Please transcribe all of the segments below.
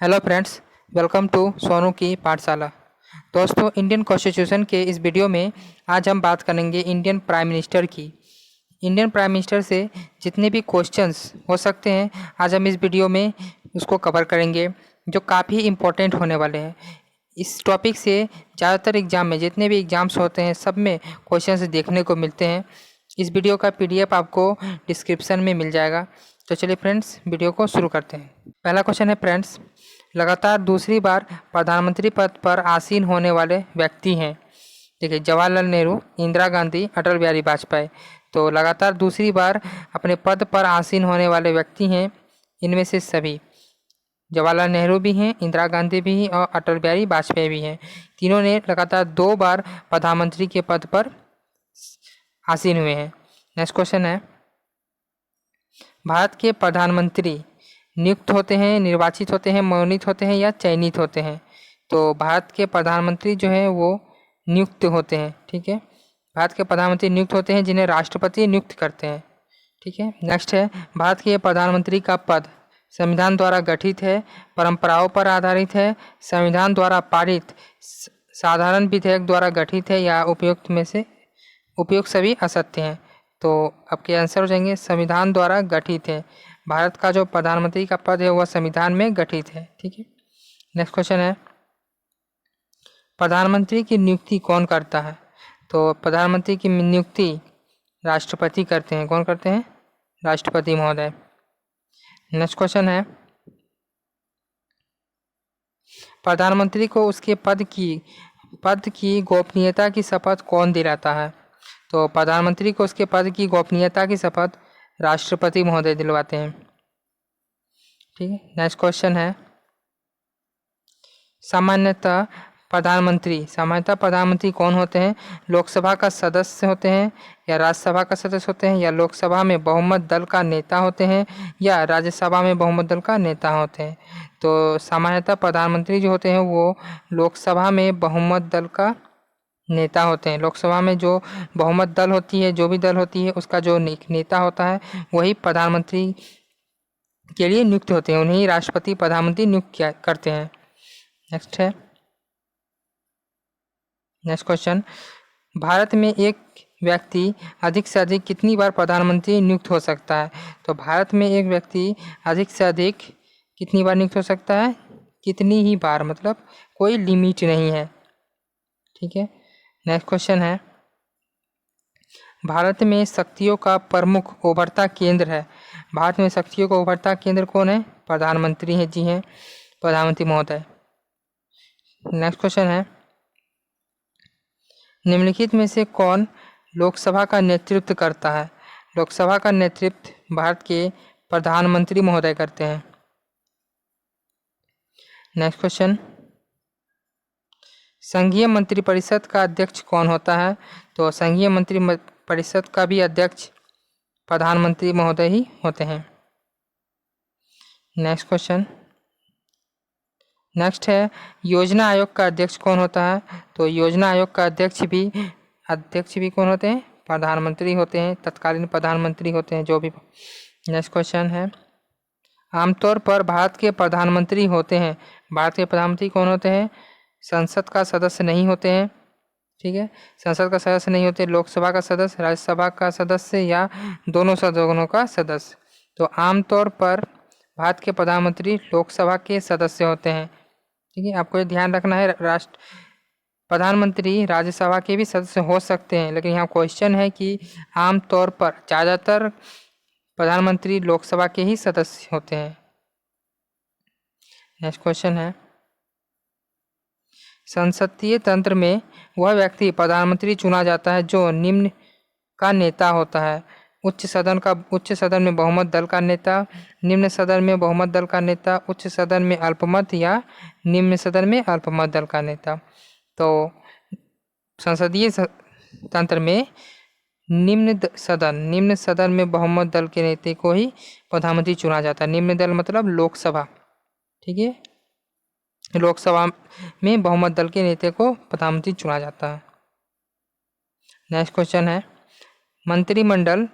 Hello friends, welcome to Sonu की पाठशाला। दोस्तों, इंडियन कॉन्स्टिट्यूशन के इस वीडियो में आज हम बात करेंगे इंडियन प्राइम मिनिस्टर की। इंडियन प्राइम मिनिस्टर से जितने भी क्वेश्चंस हो सकते हैं आज हम इस वीडियो में उसको कवर करेंगे, जो काफ़ी इम्पोर्टेंट होने वाले हैं। इस टॉपिक से ज़्यादातर एग्जाम में जितने भी एग्ज़ाम्स होते हैं सब में क्वेश्चंस देखने को मिलते हैं। इस वीडियो का PDF आपको डिस्क्रिप्शन में मिल जाएगा। तो चलिए फ्रेंड्स, वीडियो को शुरू करते हैं। पहला क्वेश्चन है फ्रेंड्स, लगातार दूसरी बार प्रधानमंत्री पद पर आसीन होने वाले व्यक्ति हैं। देखिए, जवाहरलाल नेहरू, इंदिरा गांधी, अटल बिहारी वाजपेयी। तो लगातार दूसरी बार अपने पद पर आसीन होने वाले व्यक्ति हैं इनमें से सभी। जवाहरलाल नेहरू भी हैं, इंदिरा गांधी भी हैं और अटल बिहारी वाजपेयी भी हैं। तीनों ने लगातार 2 बार प्रधानमंत्री के पद पर आसीन हुए हैं। नेक्स्ट क्वेश्चन है, भारत के प्रधानमंत्री नियुक्त होते हैं, निर्वाचित होते हैं, मनोनीत होते हैं या चयनित होते हैं? तो भारत के प्रधानमंत्री जो हैं वो नियुक्त होते हैं। ठीक है, भारत के प्रधानमंत्री नियुक्त होते हैं जिन्हें राष्ट्रपति नियुक्त करते हैं। ठीक है, नेक्स्ट है, भारत के प्रधानमंत्री का पद संविधान द्वारा गठित है, परंपराओं पर आधारित है, संविधान द्वारा पारित साधारण विधेयक द्वारा गठित है या उपयुक्त में से उपयुक्त सभी असत्य हैं? तो आपके आंसर हो जाएंगे संविधान द्वारा गठित है। भारत का जो प्रधानमंत्री का पद है वह संविधान में गठित है। ठीक है, नेक्स्ट क्वेश्चन है, प्रधानमंत्री की नियुक्ति कौन करता है? तो प्रधानमंत्री की नियुक्ति राष्ट्रपति करते हैं। कौन करते हैं? राष्ट्रपति महोदय। नेक्स्ट क्वेश्चन है, प्रधानमंत्री को उसके पद की गोपनीयता की शपथ कौन दिलाता है? तो प्रधानमंत्री को उसके पद की गोपनीयता की शपथ राष्ट्रपति महोदय दिलवाते हैं। ठीक है, नेक्स्ट क्वेश्चन है, सामान्यतः प्रधानमंत्री कौन होते हैं? लोकसभा का सदस्य होते हैं या राज्यसभा का सदस्य होते हैं या लोकसभा में बहुमत दल का नेता होते हैं या राज्यसभा में बहुमत दल का नेता होते हैं? तो सामान्यतः प्रधानमंत्री जो होते हैं वो लोकसभा में बहुमत दल का नेता होते हैं। लोकसभा में जो बहुमत दल होती है, जो भी दल होती है, उसका जो नेता होता है वही प्रधानमंत्री के लिए नियुक्त होते हैं। उन्हें राष्ट्रपति प्रधानमंत्री नियुक्त करते हैं। नेक्स्ट क्वेश्चन, भारत में एक व्यक्ति अधिक से अधिक कितनी बार प्रधानमंत्री नियुक्त हो सकता है? तो भारत में एक व्यक्ति अधिक से अधिक कितनी बार नियुक्त हो सकता है? कितनी ही बार, मतलब कोई लिमिट नहीं है। ठीक है, नेक्स्ट क्वेश्चन है, भारत में शक्तियों का प्रमुख उभरता केंद्र है। भारत में शक्तियों का उभरता केंद्र कौन है? प्रधानमंत्री है। जी हैं, प्रधानमंत्री महोदय। नेक्स्ट क्वेश्चन है, निम्नलिखित में से कौन लोकसभा का नेतृत्व करता है? लोकसभा का नेतृत्व भारत के प्रधानमंत्री महोदय करते हैं। नेक्स्ट क्वेश्चन, संघीय मंत्रिपरिषद का अध्यक्ष कौन होता है? तो संघीय मंत्रिपरिषद का भी अध्यक्ष प्रधानमंत्री महोदय ही होते हैं। नेक्स्ट क्वेश्चन, नेक्स्ट है, योजना आयोग का अध्यक्ष कौन होता है? तो योजना आयोग का अध्यक्ष भी कौन होते हैं? प्रधानमंत्री होते हैं, तत्कालीन प्रधानमंत्री होते हैं जो भी। नेक्स्ट क्वेश्चन है, आमतौर पर भारत के प्रधानमंत्री होते हैं, भारत के प्रधानमंत्री कौन होते हैं? संसद का सदस्य नहीं होते हैं। ठीक है, संसद का सदस्य नहीं होते, लोकसभा का सदस्य, राज्यसभा का सदस्य या दोनों सदनों का सदस्य। तो आमतौर पर भारत के प्रधानमंत्री लोकसभा के सदस्य होते हैं। ठीक है, आपको ये ध्यान रखना है, प्रधानमंत्री राज्यसभा के भी सदस्य हो सकते हैं, लेकिन यहाँ क्वेश्चन है कि आमतौर पर ज़्यादातर प्रधानमंत्री लोकसभा के ही सदस्य होते हैं। नेक्स्ट क्वेश्चन है, संसदीय तंत्र में वह व्यक्ति प्रधानमंत्री चुना जाता है जो निम्न का नेता होता है। उच्च सदन में बहुमत दल का नेता, निम्न सदन में बहुमत दल का नेता, उच्च सदन में अल्पमत या निम्न सदन में अल्पमत दल का नेता। तो संसदीय तंत्र में निम्न सदन में बहुमत दल के नेता को ही प्रधानमंत्री चुना जाता है। निम्न दल मतलब लोकसभा। ठीक है, लोकसभा में बहुमत दल के नेता को प्रधानमंत्री चुना जाता है। नेक्स्ट क्वेश्चन है, मंत्रिमंडल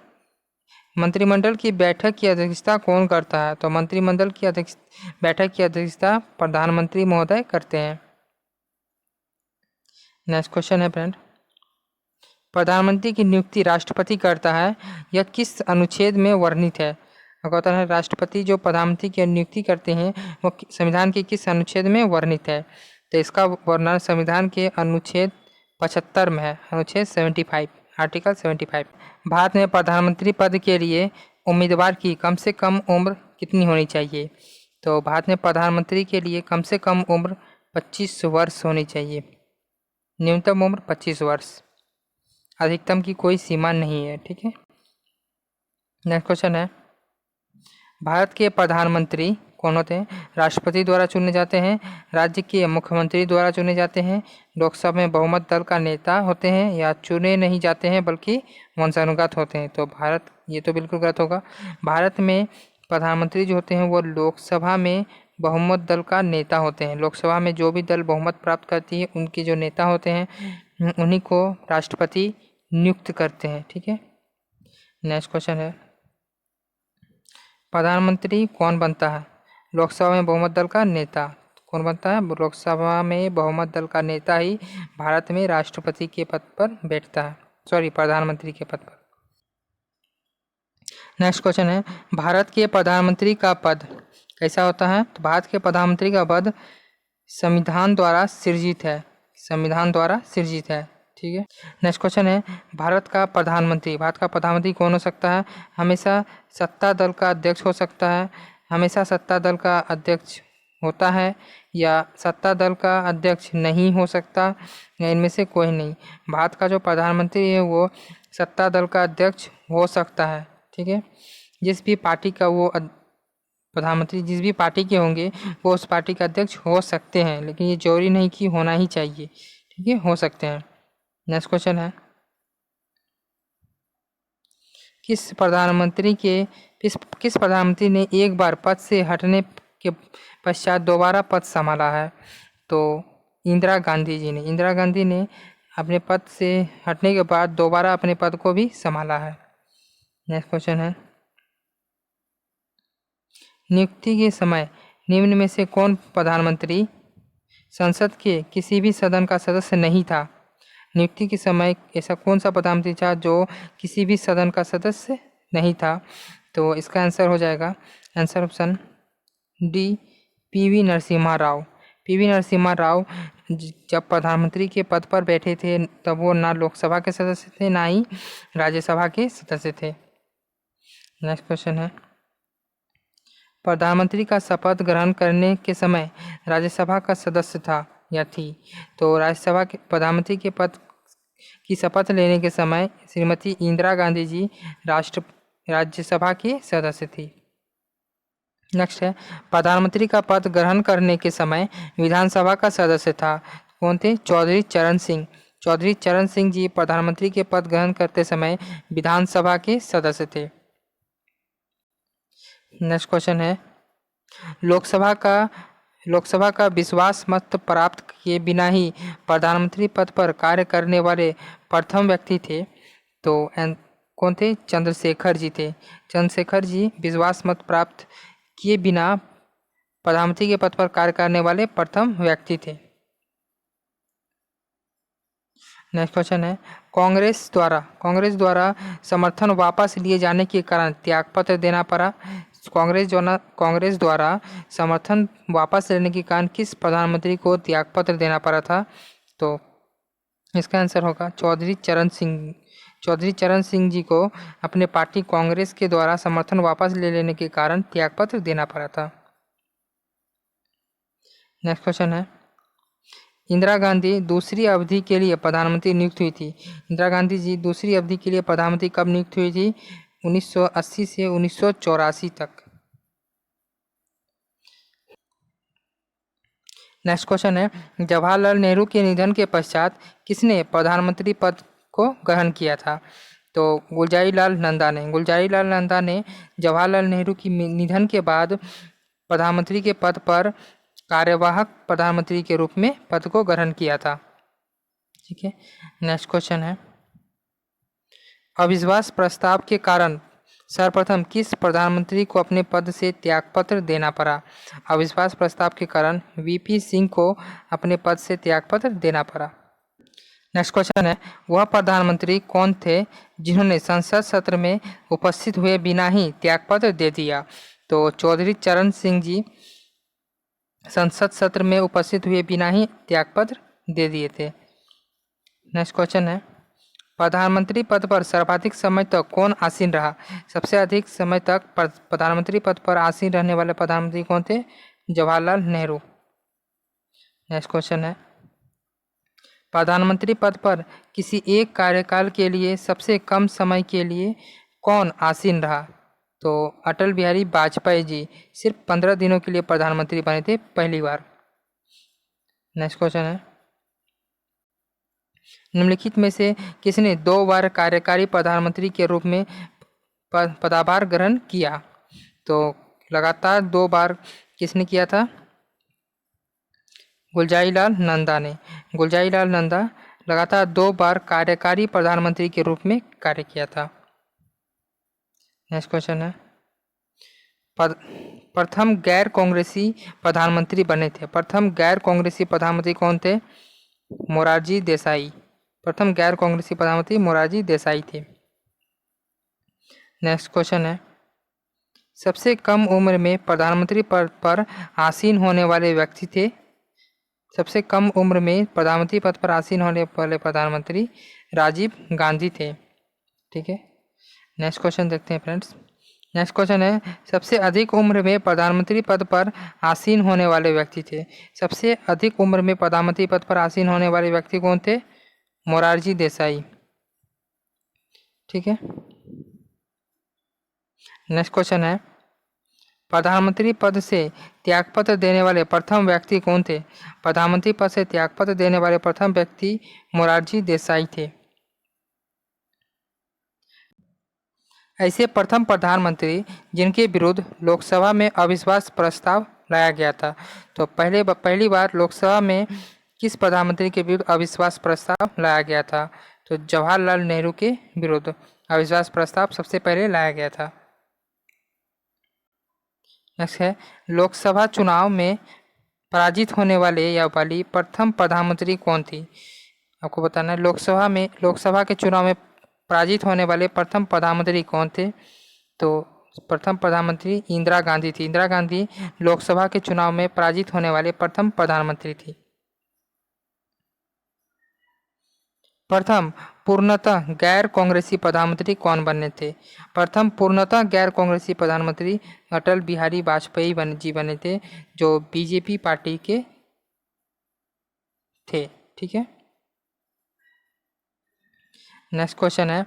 मंत्रिमंडल की बैठक की अध्यक्षता कौन करता है? तो मंत्रिमंडल की बैठक की अध्यक्षता प्रधानमंत्री महोदय करते हैं। नेक्स्ट क्वेश्चन है फ्रेंड, प्रधानमंत्री की नियुक्ति राष्ट्रपति करता है, यह किस अनुच्छेद में वर्णित है? कहता है राष्ट्रपति जो प्रधानमंत्री की नियुक्ति करते हैं वो संविधान के किस अनुच्छेद में वर्णित है? तो इसका वर्णन संविधान के अनुच्छेद 75 में है, अनुच्छेद 75, आर्टिकल 75। भारत में प्रधानमंत्री पद के लिए उम्मीदवार की कम से कम उम्र कितनी होनी चाहिए? तो भारत में प्रधानमंत्री के लिए कम से कम उम्र 25 वर्ष होनी चाहिए। न्यूनतम उम्र 25 वर्ष, अधिकतम की कोई सीमा नहीं है। ठीक है, नेक्स्ट क्वेश्चन है, भारत के प्रधानमंत्री कौन होते हैं? राष्ट्रपति द्वारा चुने जाते हैं, राज्य के मुख्यमंत्री द्वारा चुने जाते हैं, लोकसभा में बहुमत दल का नेता होते हैं, या चुने नहीं जाते हैं बल्कि वंशानुगत होते हैं? तो भारत, ये तो बिल्कुल गलत होगा। भारत में प्रधानमंत्री जो होते हैं वो लोकसभा में बहुमत दल का नेता होते हैं। लोकसभा में जो भी दल बहुमत प्राप्त करती है उनके जो नेता होते हैं उन्हीं को राष्ट्रपति नियुक्त करते हैं। ठीक है, नेक्स्ट क्वेश्चन है, प्रधानमंत्री कौन बनता है? लोकसभा में बहुमत दल का नेता कौन बनता है? लोकसभा में बहुमत दल का नेता ही भारत में राष्ट्रपति के पद पर बैठता है, सॉरी प्रधानमंत्री के पद पर। नेक्स्ट क्वेश्चन है, भारत के प्रधानमंत्री का पद कैसा होता है? तो भारत के प्रधानमंत्री का पद संविधान द्वारा सृजित है, संविधान द्वारा सृजित है। ठीक है, नेक्स्ट क्वेश्चन है, भारत का प्रधानमंत्री कौन हो सकता है? हमेशा सत्ता दल का अध्यक्ष हो सकता है, हमेशा सत्ता दल का अध्यक्ष होता है, या सत्ता दल का अध्यक्ष नहीं हो सकता, या इनमें से कोई नहीं। भारत का जो प्रधानमंत्री है वो सत्ता दल का अध्यक्ष हो सकता है। ठीक है, जिस भी पार्टी का वो प्रधानमंत्री जिस भी पार्टी के होंगे वो उस पार्टी का अध्यक्ष हो सकते हैं, लेकिन ये जरूरी नहीं कि होना ही चाहिए। ठीक है, हो सकते हैं। नेक्स्ट क्वेश्चन है, किस प्रधानमंत्री ने एक बार पद से हटने के पश्चात दोबारा पद संभाला है? तो इंदिरा गांधी ने अपने पद से हटने के बाद दोबारा अपने पद को भी संभाला है। नेक्स्ट क्वेश्चन है, नियुक्ति के समय निम्न में से कौन प्रधानमंत्री संसद के किसी भी सदन का सदस्य नहीं था? नियुक्ति के समय ऐसा कौन सा प्रधानमंत्री था जो किसी भी सदन का सदस्य नहीं था? तो इसका आंसर हो जाएगा, answer option D, PV Narasimha Rao. PV Narasimha Rao जब प्रधानमंत्री के पद पर बैठे थे तब वो ना लोकसभा के सदस्य थे ना ही राज्यसभा के सदस्य थे। नेक्स्ट क्वेश्चन है, प्रधानमंत्री का शपथ ग्रहण करने के समय राज्यसभा का सदस्य था या थी? तो राज्यसभा के प्रधानमंत्री के पद की शपथ लेने के समय श्रीमती इंदिरा गांधी जी राज्यसभा की सदस्य थी। नेक्स्ट है, प्रधानमंत्री का पद ग्रहण करने के समय विधानसभा का सदस्य था, कौन थे? चौधरी चरण सिंह। चौधरी चरण सिंह जी प्रधानमंत्री के पद ग्रहण करते समय विधानसभा के सदस्य थे। नेक्स्ट क्वेश्चन है, लोकसभा का विश्वास मत प्राप्त किए बिना ही प्रधानमंत्री पद पर कार्य करने वाले प्रथम व्यक्ति थे? तो कौन थे? चंद्रशेखर जी थे। चंद्रशेखर जी विश्वास मत प्राप्त किए बिना प्रधानमंत्री के पद पर कार्य करने वाले प्रथम व्यक्ति थे। नेक्स्ट क्वेश्चन है, कांग्रेस द्वारा समर्थन वापस लिए जाने के कारण त्यागपत्र देना पड़ा। कांग्रेस द्वारा समर्थन वापस लेने के कारण किस प्रधानमंत्री को त्यागपत्र देना पड़ा था? तो इसका आंसर होगा चौधरी चरण सिंह। चौधरी चरण सिंह जी को अपने पार्टी कांग्रेस के द्वारा समर्थन वापस ले लेने के कारण त्यागपत्र देना पड़ा था। नेक्स्ट क्वेश्चन है, इंदिरा गांधी दूसरी अवधि के लिए प्रधानमंत्री नियुक्त हुई थी। इंदिरा गांधी जी दूसरी अवधि के लिए प्रधानमंत्री कब नियुक्त हुई थी? 1980 से 1984 तक। नेक्स्ट क्वेश्चन है, जवाहरलाल नेहरू के निधन के पश्चात किसने प्रधानमंत्री पद को ग्रहण किया था? तो गुलजारी लाल नंदा ने जवाहरलाल नेहरू की निधन के बाद प्रधानमंत्री के पद पर कार्यवाहक प्रधानमंत्री के रूप में पद को ग्रहण किया था। ठीक है, नेक्स्ट क्वेश्चन है, अविश्वास प्रस्ताव के कारण सर्वप्रथम किस प्रधानमंत्री को अपने पद से त्यागपत्र देना पड़ा? अविश्वास प्रस्ताव के कारण वीपी सिंह को अपने पद से त्यागपत्र देना पड़ा। नेक्स्ट क्वेश्चन है, वह प्रधानमंत्री कौन थे जिन्होंने संसद सत्र में उपस्थित हुए बिना ही त्यागपत्र दे दिया? तो चौधरी चरण सिंह जी संसद सत्र में उपस्थित हुए बिना ही त्यागपत्र दे दिए थे। नेक्स्ट क्वेश्चन है, प्रधानमंत्री पद पर सर्वाधिक समय तक कौन आसीन रहा? सबसे अधिक समय तक प्रधानमंत्री पद पर आसीन रहने वाले प्रधानमंत्री कौन थे? जवाहरलाल नेहरू। नेक्स्ट क्वेश्चन है, प्रधानमंत्री पद पर किसी एक कार्यकाल के लिए सबसे कम समय के लिए कौन आसीन रहा? तो अटल बिहारी वाजपेयी जी सिर्फ 15 दिनों के लिए प्रधानमंत्री बने थे पहली बार। नेक्स्ट क्वेश्चन है, निम्नलिखित में से किसने 2 बार कार्यकारी प्रधानमंत्री के रूप में पदभार ग्रहण किया? तो लगातार 2 बार किसने किया था? गुलजारीलाल नंदा ने। गुलजारीलाल नंदा लगातार 2 बार कार्यकारी प्रधानमंत्री के रूप में कार्य किया था। नेक्स्ट क्वेश्चन है, प्रथम गैर कांग्रेसी प्रधानमंत्री बने थे। प्रथम गैर कांग्रेसी प्रधानमंत्री कौन थे? मोरारजी देसाई। प्रथम गैर कांग्रेसी प्रधानमंत्री मोरारजी देसाई थे। नेक्स्ट क्वेश्चन है, सबसे कम उम्र में प्रधानमंत्री पद पर आसीन होने वाले व्यक्ति थे। सबसे कम उम्र में प्रधानमंत्री पद पर आसीन होने वाले प्रधानमंत्री राजीव गांधी थे। ठीक है, नेक्स्ट क्वेश्चन देखते हैं फ्रेंड्स। नेक्स्ट क्वेश्चन है, सबसे अधिक उम्र में प्रधानमंत्री पद पर आसीन होने वाले व्यक्ति थे। सबसे अधिक उम्र में प्रधानमंत्री पद पर आसीन होने वाले व्यक्ति कौन थे? मोरारजी देसाई। ठीक है, नेक्स्ट क्वेश्चन है, प्रधानमंत्री पद से त्यागपत्र देने वाले प्रथम व्यक्ति कौन थे? प्रधानमंत्री पद से त्यागपत्र देने वाले प्रथम व्यक्ति मोरारजी देसाई थे। ऐसे प्रथम प्रधानमंत्री जिनके विरुद्ध लोकसभा में अविश्वास प्रस्ताव लाया गया था। तो पहली बार लोकसभा में किस प्रधानमंत्री के विरुद्ध अविश्वास प्रस्ताव लाया गया था? तो जवाहरलाल नेहरू के विरुद्ध अविश्वास प्रस्ताव सबसे पहले लाया गया था। नेक्स्ट है, लोकसभा चुनाव में पराजित होने वाले या वाली प्रथम प्रधानमंत्री कौन थी? आपको बताना है, लोकसभा के चुनाव में पराजित होने वाले प्रथम प्रधानमंत्री कौन थे? तो प्रथम प्रधानमंत्री इंदिरा गांधी थी। इंदिरा गांधी लोकसभा के चुनाव में पराजित होने वाले प्रथम प्रधानमंत्री थी। प्रथम पूर्णतः गैर कांग्रेसी प्रधानमंत्री कौन बने थे? प्रथम पूर्णतः गैर कांग्रेसी प्रधानमंत्री अटल बिहारी वाजपेयी जी बने थे, जो बीजेपी पार्टी के थे। ठीक है, नेक्स्ट क्वेश्चन है,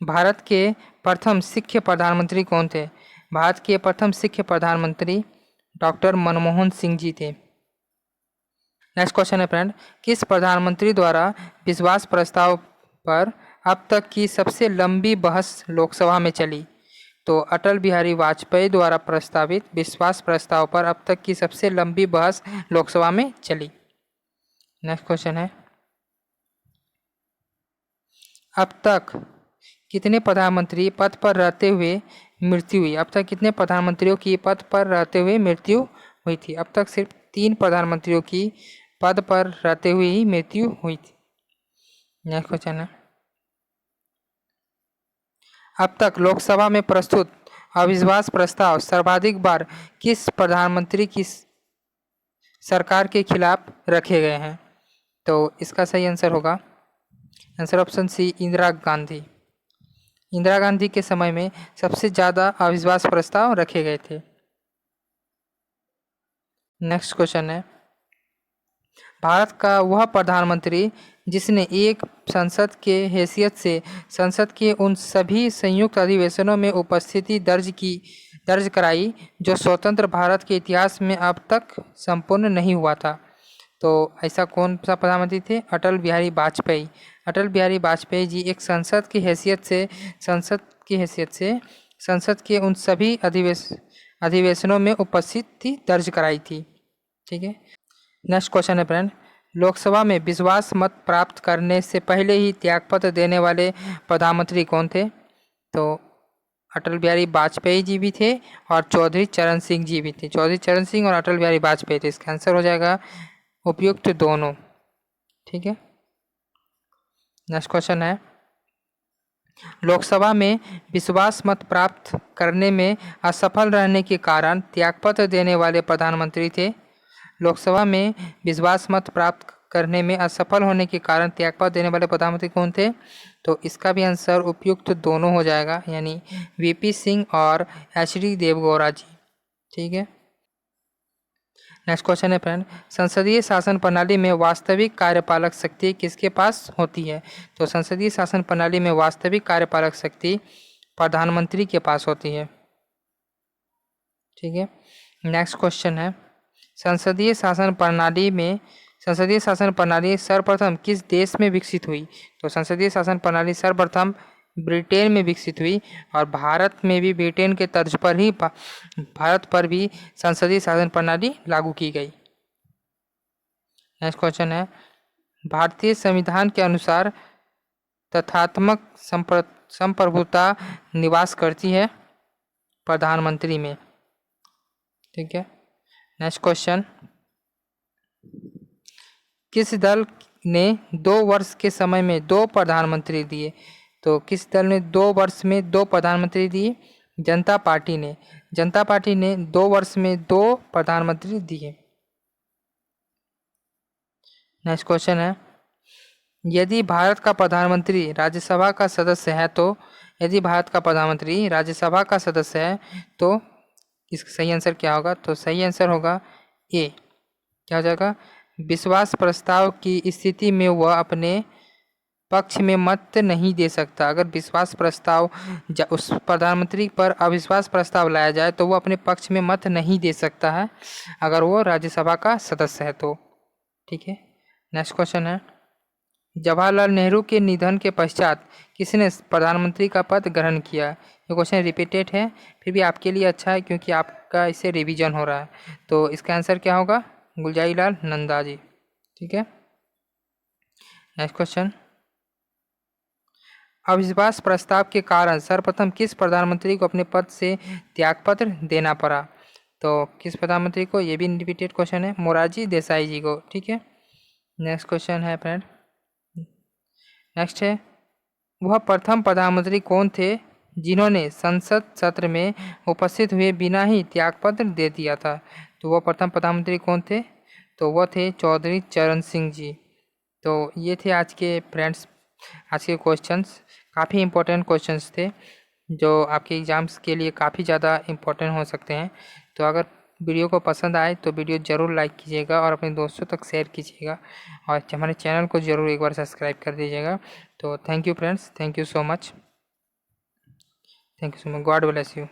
भारत के प्रथम सिख प्रधानमंत्री कौन थे? भारत के प्रथम सिख प्रधानमंत्री डॉक्टर मनमोहन सिंह जी थे। नेक्स्ट क्वेश्चन है फ्रेंड, किस प्रधानमंत्री द्वारा विश्वास प्रस्ताव पर अब तक की सबसे लंबी बहस लोकसभा में चली? तो अटल बिहारी वाजपेयी द्वारा प्रस्तावित विश्वास प्रस्ताव पर अब तक की सबसे लंबी बहस लोकसभा में चली। नेक्स्ट क्वेश्चन है, अब तक कितने प्रधानमंत्री पद पर रहते हुए मृत्यु हुई? अब तक कितने प्रधानमंत्रियों की पद पर रहते हुए मृत्यु हुई थी? अब तक सिर्फ 3 प्रधानमंत्रियों की पद पर रहते हुए ही मृत्यु हुई थी। नेक्स्ट क्वेश्चन है, अब तक लोकसभा में प्रस्तुत अविश्वास प्रस्ताव सर्वाधिक बार किस प्रधानमंत्री की सरकार के खिलाफ रखे गए हैं? तो इसका सही आंसर होगा answer option C, Indira Gandhi. Indira Gandhi के समय में सबसे ज़्यादा अविश्वास प्रस्ताव रखे गए थे। नेक्स्ट क्वेश्चन है, भारत का वह प्रधानमंत्री जिसने एक संसद के हैसियत से संसद के उन सभी संयुक्त अधिवेशनों में उपस्थिति दर्ज कराई जो स्वतंत्र भारत के इतिहास में अब तक संपूर्ण नहीं हुआ था। तो ऐसा कौन सा प्रधानमंत्री थे? अटल बिहारी वाजपेयी। अटल बिहारी वाजपेयी जी एक संसद की हैसियत से संसद के उन सभी अधिवेशनों में उपस्थिति दर्ज कराई थी। ठीक है, नेक्स्ट क्वेश्चन है फ्रेंड, लोकसभा में विश्वास मत प्राप्त करने से पहले ही त्यागपत्र देने वाले प्रधानमंत्री कौन थे? तो अटल बिहारी वाजपेयी जी भी थे और चौधरी चरण सिंह जी भी थे। चौधरी चरण सिंह और अटल बिहारी वाजपेयी थे। इसका आंसर हो जाएगा उपयुक्त दोनों। ठीक है, नेक्स्ट क्वेश्चन है, लोकसभा में विश्वास मत प्राप्त करने में असफल रहने के कारण त्यागपत्र देने वाले प्रधानमंत्री थे। लोकसभा में विश्वास मत प्राप्त करने में असफल होने के कारण त्यागपत्र देने वाले प्रधानमंत्री कौन थे? तो इसका भी आंसर उपयुक्त दोनों हो जाएगा, यानी वीपी सिंह और एच.डी. देवगौड़ा जी। ठीक है, नेक्स्ट क्वेश्चन है फ्रेंड, संसदीय शासन प्रणाली में वास्तविक कार्यपालक शक्ति किसके पास होती है? तो संसदीय शासन प्रणाली में वास्तविक कार्यपालक शक्ति प्रधानमंत्री के पास होती है। ठीक है, नेक्स्ट क्वेश्चन है, संसदीय शासन प्रणाली सर्वप्रथम किस देश में विकसित हुई? तो संसदीय शासन प्रणाली सर्वप्रथम ब्रिटेन में विकसित हुई और भारत में भी ब्रिटेन के तर्ज पर ही भारत पर भी संसदीय शासन प्रणाली लागू की गई। नेक्स्ट क्वेश्चन है, भारतीय संविधान के अनुसार तथात्मक संप्रभुता निवास करती है प्रधानमंत्री में। ठीक है, नेक्स्ट क्वेश्चन, किस दल ने 2 वर्ष के समय में 2 प्रधानमंत्री दिए? तो किस दल ने 2 वर्ष में 2 प्रधानमंत्री दिए? जनता पार्टी ने 2 वर्ष में 2 प्रधानमंत्री दिए। नेक्स्ट क्वेश्चन है, यदि भारत का प्रधानमंत्री राज्यसभा का सदस्य है तो इसका सही आंसर क्या होगा? तो सही आंसर होगा ए। क्या हो जाएगा? विश्वास प्रस्ताव की स्थिति में वह अपने पक्ष में मत नहीं दे सकता। अगर विश्वास प्रस्ताव उस प्रधानमंत्री पर अविश्वास प्रस्ताव लाया जाए तो वो अपने पक्ष में मत नहीं दे सकता है, अगर वो राज्यसभा का सदस्य है तो। ठीक है, नेक्स्ट क्वेश्चन है, जवाहरलाल नेहरू के निधन के पश्चात किसने प्रधानमंत्री का पद ग्रहण किया? ये क्वेश्चन रिपीटेड है, फिर भी आपके लिए अच्छा है क्योंकि आपका इससे रिवीजन हो रहा है। तो इसका आंसर क्या होगा? गुलजारी लाल नंदा जी। ठीक है, नेक्स्ट क्वेश्चन, अविश्वास प्रस्ताव के कारण सर्वप्रथम किस प्रधानमंत्री को अपने पद से त्यागपत्र देना पड़ा? तो किस प्रधानमंत्री को? ये भी रिपीटेड क्वेश्चन है, मोरारजी देसाई जी को। ठीक है, नेक्स्ट क्वेश्चन है फ्रेंड, नेक्स्ट है, वह प्रथम प्रधानमंत्री कौन थे जिन्होंने संसद सत्र में उपस्थित हुए बिना ही त्यागपत्र दे दिया था? तो वह प्रथम प्रधानमंत्री कौन थे? तो वह थे चौधरी चरण सिंह जी। तो ये थे आज के फ्रेंड्स, आज के क्वेश्चंस काफ़ी इंपॉर्टेंट क्वेश्चंस थे जो आपके एग्ज़ाम्स के लिए काफ़ी ज़्यादा इम्पोर्टेंट हो सकते हैं। तो अगर वीडियो को पसंद आए तो वीडियो ज़रूर लाइक कीजिएगा और अपने दोस्तों तक शेयर कीजिएगा और हमारे चैनल को ज़रूर एक बार सब्सक्राइब कर दीजिएगा। तो thank you friends, thank you so much, God bless you.